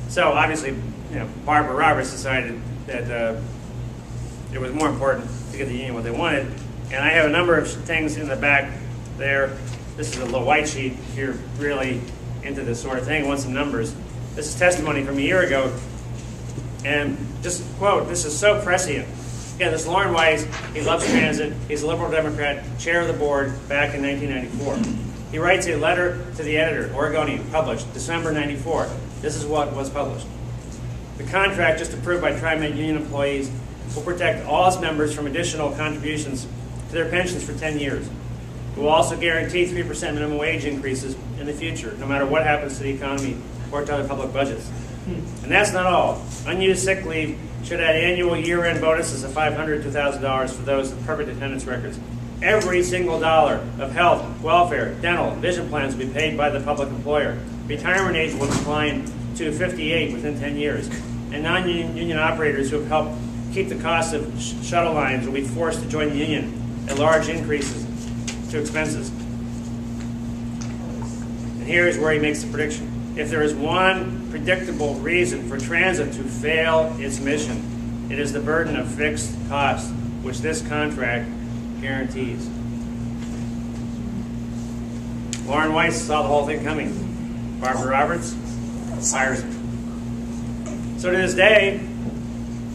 So obviously, Barbara Roberts decided that it was more important to get the union what they wanted. And I have a number of things in the back there. This is a little white sheet if you're really into this sort of thing. I want some numbers. This is testimony from a year ago. And just quote, this is so prescient. Again, this is Lauren Weiss. He loves transit. He's a liberal Democrat, chair of the board back in 1994. He writes a letter to the editor, Oregonian, published December 94. This is what was published. The contract just approved by TriMet union employees will protect all its members from additional contributions to their pensions for 10 years. It will also guarantee 3% minimum wage increases in the future, no matter what happens to the economy or to other public budgets. And that's not all. Unused sick leave should add annual year-end bonuses of $500 to $1,000 for those with perfect attendance records. Every single dollar of health, welfare, dental, vision plans will be paid by the public employer. Retirement age will decline to 58 within 10 years. And non-union operators who have helped keep the cost of shuttle lines will be forced to join the union at large increases to expenses. And here's where he makes the prediction. If there is one predictable reason for transit to fail its mission, it is the burden of fixed costs, which this contract guarantees. Lauren Weiss saw the whole thing coming. Barbara Roberts fires him. So to this day,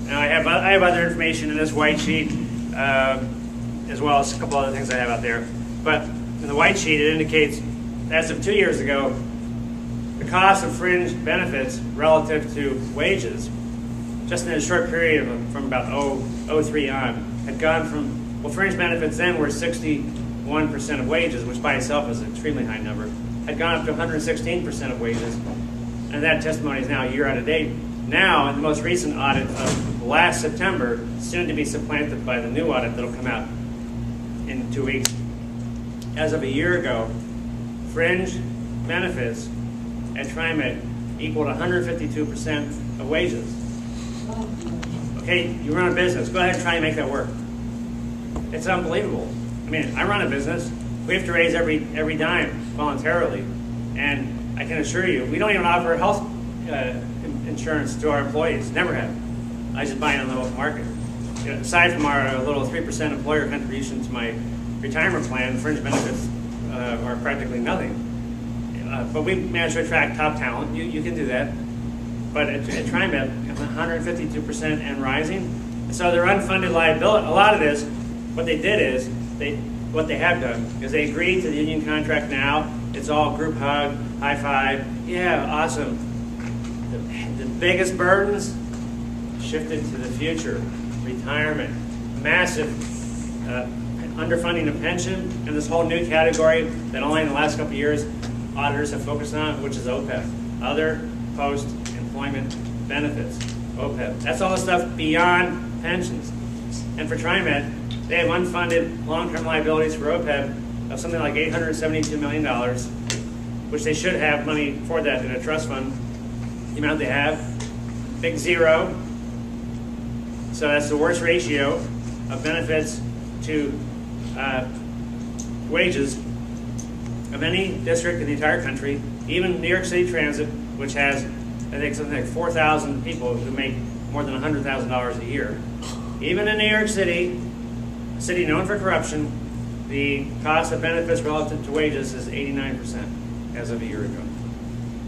now I have other information in this white sheet, as well as a couple other things I have out there. But in the white sheet, it indicates, as of 2 years ago, the cost of fringe benefits relative to wages, just in a short period from about 03 on, had gone from, well, fringe benefits then were 61% of wages, which by itself is an extremely high number, had gone up to 116% of wages, and that testimony is now a year out of date. Now, in the most recent audit of last September, soon to be supplanted by the new audit that will come out in 2 weeks. As of a year ago, fringe benefits at TriMet equaled 152% of wages. Okay, you run a business. Go ahead and try and make that work. It's unbelievable. I mean, I run a business. We have to raise every dime voluntarily. And I can assure you, we don't even offer health insurance to our employees. Never have. I just buy it on the open market. Aside from our little 3% employer contribution to my retirement plan, fringe benefits are practically nothing. But we manage to attract top talent. You can do that. But at TriMet, 152% and rising. So their unfunded liability, a lot of this, what they did is, what they have done is they agreed to the union contract now. It's all group hug, high five. Yeah, awesome. The biggest burdens shifted to the future. Retirement, massive underfunding of pension, and this whole new category that only in the last couple of years auditors have focused on, which is OPEB, other post-employment benefits, OPEB. That's all the stuff beyond pensions. And for TriMet, they have unfunded long-term liabilities for OPEB of something like $872 million, which they should have money for that in a trust fund. The amount they have, big zero. So that's the worst ratio of benefits to wages of any district in the entire country, even New York City Transit, which has, I think, something like 4,000 people who make more than $100,000 a year. Even in New York City, a city known for corruption, the cost of benefits relative to wages is 89% as of a year ago.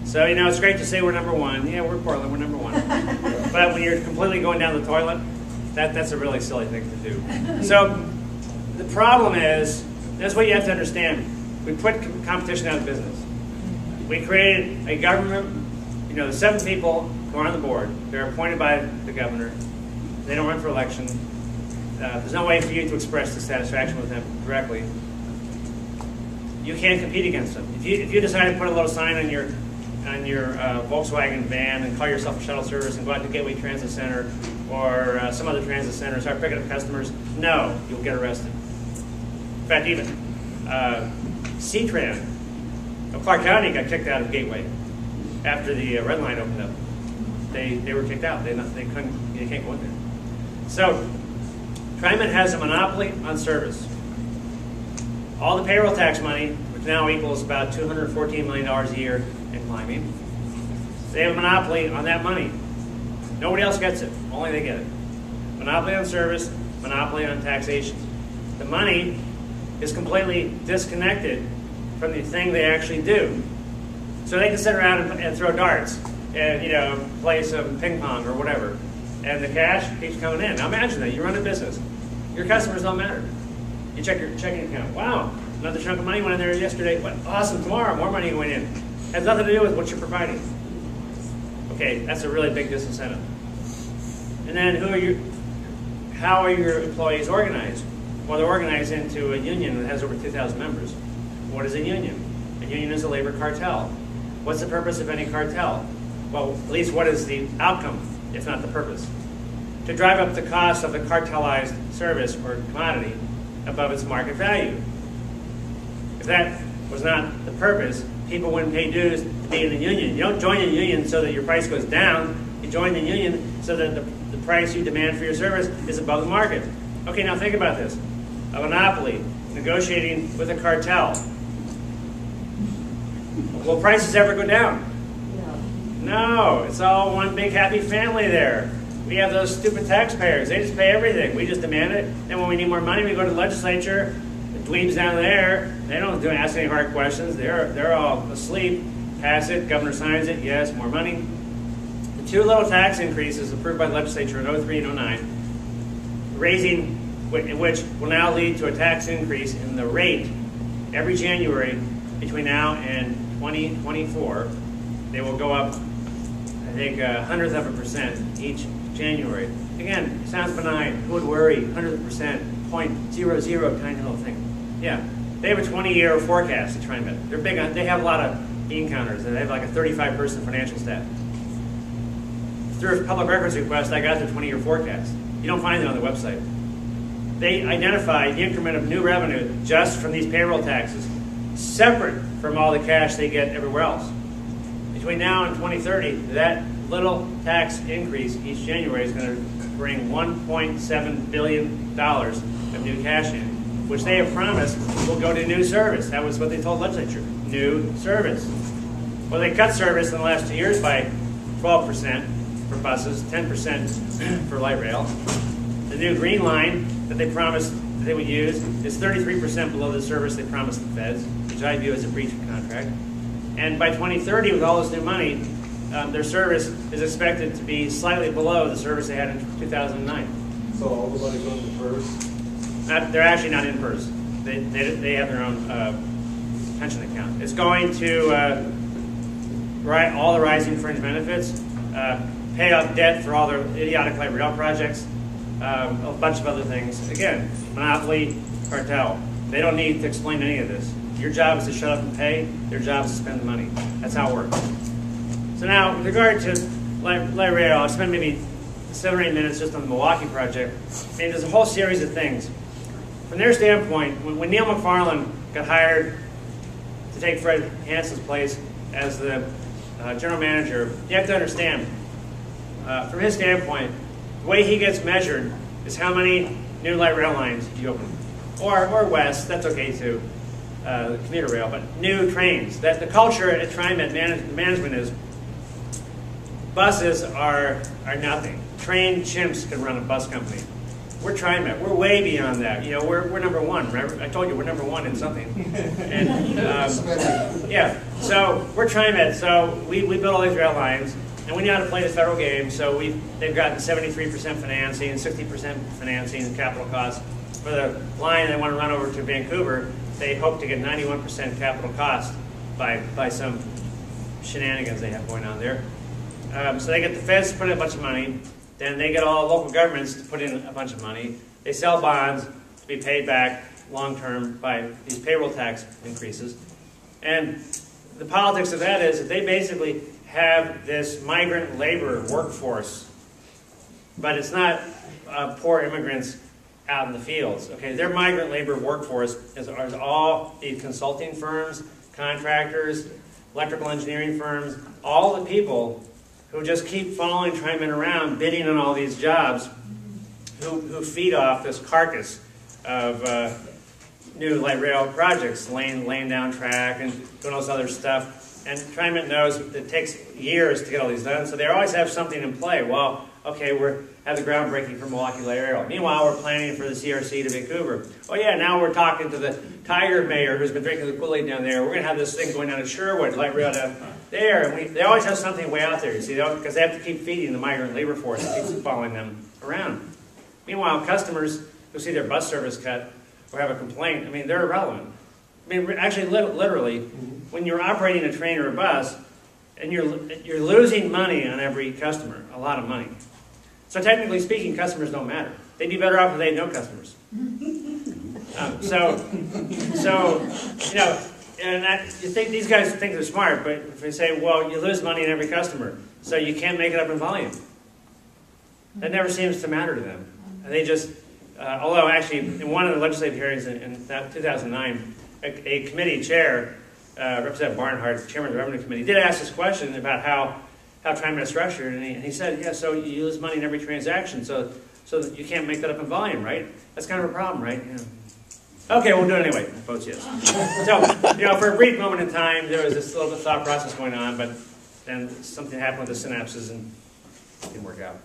So, it's great to say we're number one. Yeah, we're Portland, we're number one. But when you're completely going down the toilet, that's a really silly thing to do. So, the problem is, that's what you have to understand. We put competition out of business. We created a government, the 7 people who are on the board, they're appointed by the governor. They don't run for election. There's no way for you to express dissatisfaction with them directly. You can't compete against them. If you decide to put a little sign on your Volkswagen van and call yourself a shuttle service and go out to Gateway Transit Center or some other transit center and start picking up customers, no, you'll get arrested. In fact, even C-Tran of Clark County got kicked out of Gateway after the red line opened up. They were kicked out. They can't go in there. So TriMet has a monopoly on service. All the payroll tax money, which now equals about $214 million a year and climbing, They have a monopoly on that money. Nobody else gets it. Only they get it. Monopoly on service, monopoly on taxation. The money is completely disconnected from the thing they actually do. So they can sit around and throw darts and, you know, play some ping pong or whatever. And the cash keeps coming in. Now imagine that. You run a business. Your customers don't matter. You check your checking account. Wow, another chunk of money went in there yesterday. What? Awesome, tomorrow more money going in. Has nothing to do with what you're providing. Okay, that's a really big disincentive. And then how are your employees organized? Well, they're organized into a union that has over 2,000 members. What is a union? A union is a labor cartel. What's the purpose of any cartel? Well, at least what is the outcome, if not the purpose? To drive up the cost of the cartelized service or commodity above its market value. If that was not the purpose, people wouldn't pay dues to be in the union. You don't join the union so that your price goes down. You join the union so that the price you demand for your service is above the market. Okay, now think about this. A monopoly negotiating with a cartel. Will prices ever go down? No, it's all one big happy family there. We have those stupid taxpayers. They just pay everything. We just demand it. Then when we need more money, we go to the legislature. The dweebs down there, they don't ask any hard questions. They're all asleep. Pass it. Governor signs it. Yes, more money. The two little tax increases approved by the legislature in 03 and 09, which will now lead to a tax increase in the rate every January between now and 2024. They will go up, I think, 100% each January. Again, sounds benign. Who would worry? 100%, 0.00, tiny little thing. Yeah, they have a 20-year forecast at TriMet. They're big on. They have a lot of bean counters. They have like a 35-person financial staff. Through a public records request, I got their 20-year forecast. You don't find it on the website. They identify the increment of new revenue just from these payroll taxes, separate from all the cash they get everywhere else. Between now and 2030, that little tax increase each January is going to bring $1.7 billion of new cash in, which they have promised will go to new service. That was what they told the legislature, new service. Well, they cut service in the last 2 years by 12% for buses, 10% for light rail. The new green line that they promised that they would use is 33% below the service they promised the feds, which I view as a breach of contract. And by 2030, with all this new money, their service is expected to be slightly below the service they had in 2009. So all the money goes to PERS? They're actually not in PERS. They have their own pension account. It's going to write all the rising fringe benefits, pay off debt for all their idiotic light rail projects, a bunch of other things. Again, monopoly, cartel. They don't need to explain any of this. Your job is to shut up and pay. Their job is to spend the money. That's how it works. So now, with regard to light rail, I'll spend maybe 7 or 8 minutes just on the Milwaukee project. I mean, there's a whole series of things. From their standpoint, when Neil McFarlane got hired to take Fred Hanson's place as the general manager, you have to understand, from his standpoint, the way he gets measured is how many new light rail lines you open. Or west, that's okay too, commuter rail, but new trains. That the culture at TriMet management is buses are nothing. Trained chimps can run a bus company. We're TriMet. We're way beyond that. You know, we're number one. Remember? I told you we're number one in something. And yeah, so we're TriMet. So we build all these rail lines, and we know how to play the federal game. So they've gotten 73% financing, 60% financing, and capital costs for the line they want to run over to Vancouver. They hope to get 91% capital cost by some shenanigans they have going on there. So they get the feds to put in a bunch of money. Then they get all local governments to put in a bunch of money. They sell bonds to be paid back long-term by these payroll tax increases. And the politics of that is that they basically have this migrant labor workforce, but it's not poor immigrants out in the fields. Okay, their migrant labor workforce is all these consulting firms, contractors, electrical engineering firms, all the people who just keep following TriMet around, bidding on all these jobs, who feed off this carcass of new light rail projects, laying down track and doing all this other stuff. And TriMet knows it takes years to get all these done, so they always have something in play. Well, okay, we're have the groundbreaking for molecular aerial. Meanwhile, we're planning for the CRC to Vancouver. Oh yeah, now we're talking to the Tiger mayor who's been drinking the Kool-Aid down there. We're going to have this thing going down to Sherwood, light rail down there. And they always have something way out there, you see, because they have to keep feeding the migrant labor force that keeps following them around. Meanwhile, customers who see their bus service cut or have a complaint, I mean, they're irrelevant. I mean, actually, literally, when you're operating a train or a bus, and you're losing money on every customer, a lot of money. So technically speaking, customers don't matter. They'd be better off if they had no customers. You know, and you think these guys think they're smart, but if they say, well, you lose money in every customer, so you can't make it up in volume. That never seems to matter to them. And they just, although actually, in one of the legislative hearings in 2009, a committee chair, Representative Barnhart, chairman of the Revenue Committee, did ask this question about how TriMet is structured, and he said, yeah, so you lose money in every transaction, so that you can't make that up in volume, right? That's kind of a problem, right? Yeah. Okay, we'll do it anyway. Votes yes. So, you know, for a brief moment in time, there was this little bit of thought process going on, but then something happened with the synapses and it didn't work out.